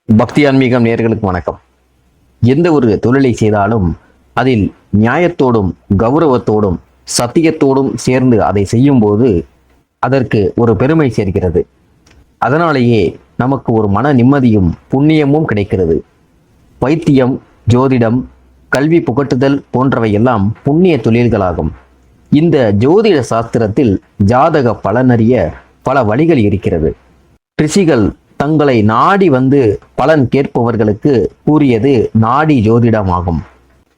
பக்தி ஆன்மீகம் நேயர்களுக்கு வணக்கம். எந்த ஒரு தொழிலை செய்தாலும் அதில் நியாயத்தோடும் கௌரவத்தோடும் சத்தியத்தோடும் சேர்ந்து அதை செய்யும்போது அதற்கு ஒரு பெருமை சேர்க்கிறது. அதனாலேயே நமக்கு ஒரு மன நிம்மதியும் புண்ணியமும் கிடைக்கிறது. வைத்தியம், ஜோதிடம், கல்வி புகட்டுதல் போன்றவையெல்லாம் புண்ணிய தொழில்களாகும். இந்த ஜோதிட சாஸ்திரத்தில் ஜாதக பலனறிய பல வழிகள் இருக்கிறது. ரிஷிகள் தங்களை நாடி வந்து பலன் கேட்பவர்களுக்கு கூறியது நாடி ஜோதிடமாகும்.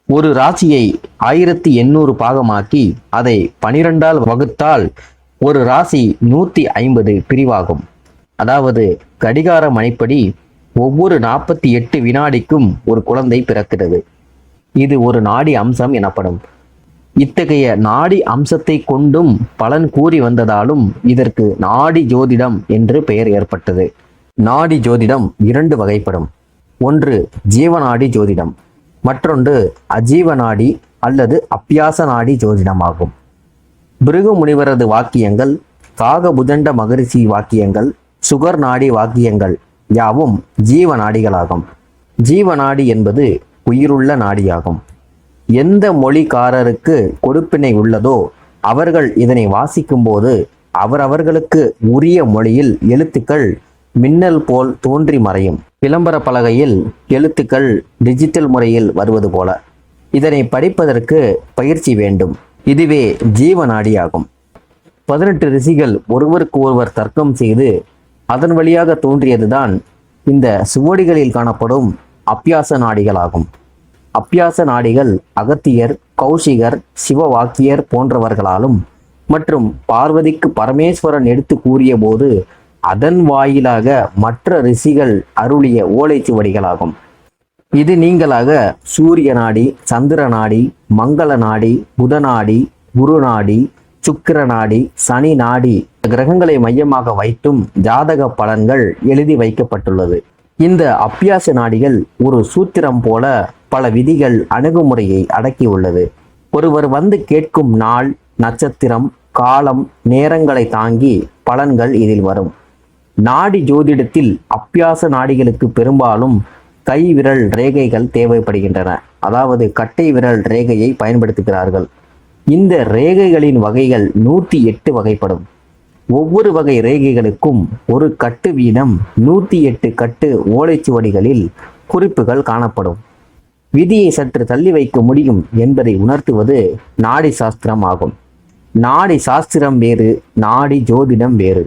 ஒரு ராசியை 1800 பாகமாக்கி அதை 12ஆல் வகுத்தால் ஒரு ராசி 150 பிரிவாகும். அதாவது கடிகார மணிப்படி ஒவ்வொரு 48 வினாடிக்கும் ஒரு குழந்தை பிறக்கிறது. இது ஒரு நாடி அம்சம் எனப்படும். இத்தகைய நாடி அம்சத்தை கொண்டும் பலன் கூறி வந்ததாலும் இதற்கு நாடி ஜோதிடம் என்று பெயர் ஏற்பட்டது. நாடி ஜோதிடம் 2 வகைப்படும். ஒன்று ஜீவநாடி ஜோதிடம், மற்றொன்று அஜீவநாடி அல்லது அப்பியாச நாடி ஜோதிடமாகும். பிருகு முனிவரது வாக்கியங்கள், காகபுஜண்ட மகரிஷி வாக்கியங்கள், சுகர் நாடி வாக்கியங்கள் யாவும் ஜீவநாடிகளாகும். ஜீவநாடி என்பது உயிருள்ள நாடியாகும். எந்த மொழிக்காரருக்கு கொடுப்பினை உள்ளதோ அவர்கள் இதனை வாசிக்கும் போது அவரவர்களுக்கு உரிய மொழியில் எழுத்துக்கள் மின்னல் போல் தோன்றி மறையும். விளம்பர பலகையில் எழுத்துக்கள் டிஜிட்டல் முறையில் வருவது போல. இதனை படிப்பதற்கு பயிற்சி வேண்டும். இதுவே ஜீவநாடியாகும். 18 ரிஷிகள் ஒருவருக்கு ஒருவர் தர்க்கம் செய்து அதன் வழியாக தோன்றியதுதான் இந்த சுவடிகளில் காணப்படும் அப்பியாச நாடிகளாகும். அப்பியாச நாடிகள் அகத்தியர், கௌஷிகர், சிவவாக்கியர் போன்றவர்களாலும் மற்றும் பார்வதிக்கு பரமேஸ்வரன் எடுத்து கூறிய போது அதன் வாயிலாக மற்ற ரிஷிகள் அருளிய ஓலைச்சுவடிகளாகும். இது நீங்களாக சூரிய நாடி, சந்திர நாடி, மங்கள நாடி, புதநாடி, குருநாடி, சுக்கிர நாடி, சனி நாடி கிரகங்களை மையமாக வைத்தும் ஜாதக பலன்கள் எழுதி வைக்கப்பட்டுள்ளது. இந்த அப்பியாச நாடிகள் ஒரு சூத்திரம் போல பல விதிகள், அணுகுமுறையை அடக்கியுள்ளது. ஒருவர் வந்து கேட்கும் நாள், நட்சத்திரம், காலம், நேரங்களை தாங்கி பலன்கள் இதில் வரும். நாடி ஜோதிடத்தில் அப்பியாச நாடிகளுக்கு பெரும்பாலும் கை விரல் ரேகைகள் தேவைப்படுகின்றன. அதாவது கட்டை விரல் ரேகையை பயன்படுத்துகிறார்கள். இந்த ரேகைகளின் வகைகள் 108 வகைப்படும். ஒவ்வொரு வகை ரேகைகளுக்கும் ஒரு கட்டு வீதம் 108 கட்டு ஓலைச்சுவடிகளில் குறிப்புகள் காணப்படும். விதியை சற்று தள்ளி வைக்க முடியும் என்பதை உணர்த்துவது நாடி சாஸ்திரம் ஆகும். நாடி சாஸ்திரம் வேறு, நாடி ஜோதிடம் வேறு.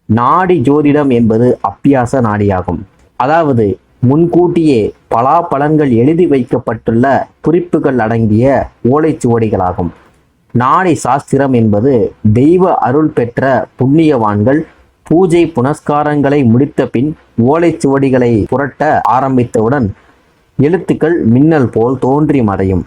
நாடி ஜோதிடம் என்பது அப்பியாச நாடியாகும். அதாவது முன்கூட்டியே பலாபலன்கள் எழுதி வைக்கப்பட்டுள்ள குறிப்புகள் அடங்கிய ஓலைச்சுவடிகளாகும். நாடி சாஸ்திரம் என்பது தெய்வ அருள் பெற்ற புண்ணியவான்கள் பூஜை புனஸ்காரங்களை முடித்த பின் ஓலைச்சுவடிகளை புரட்ட ஆரம்பித்தவுடன் எழுத்துக்கள் மின்னல் போல் தோன்றி மறையும்.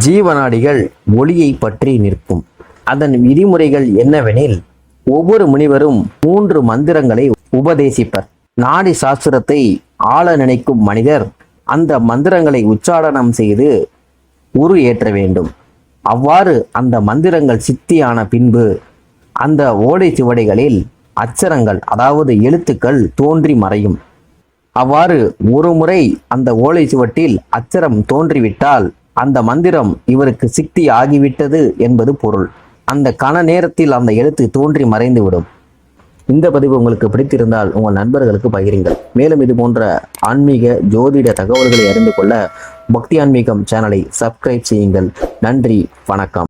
ஜீவநாடிகள் ஒளியை பற்றி நிற்கும். அதன் விதிமுறைகள் என்னவெனில், ஒவ்வொரு முனிவரும் 3 மந்திரங்களை உபதேசிப்பர். நாடி சாஸ்திரத்தை ஆள நினைக்கும் மனிதர் அந்த மந்திரங்களை உச்சாடனம் செய்து உரு ஏற்ற வேண்டும். அவ்வாறு அந்த மந்திரங்கள் சித்தியான பின்பு அந்த ஓலைச்சுவடிகளில் அச்சரங்கள், அதாவது எழுத்துக்கள் தோன்றி மறையும். அவ்வாறு ஒரு முறை அந்த ஓலைச்சுவட்டில் அச்சரம் தோன்றிவிட்டால் அந்த மந்திரம் இவருக்கு சித்தி ஆகிவிட்டது என்பது பொருள். அந்த கண நேரத்தில் அந்த எழுத்து தோன்றி மறைந்துவிடும். இந்த பதிவு உங்களுக்கு பிடித்திருந்தால் உங்கள் நண்பர்களுக்கு பகிருங்கள். மேலும் இது போன்ற ஆன்மீக ஜோதிட தகவல்களை அறிந்து கொள்ள பக்தி ஆன்மீகம் சேனலை சப்ஸ்கிரைப் செய்யுங்கள். நன்றி, வணக்கம்.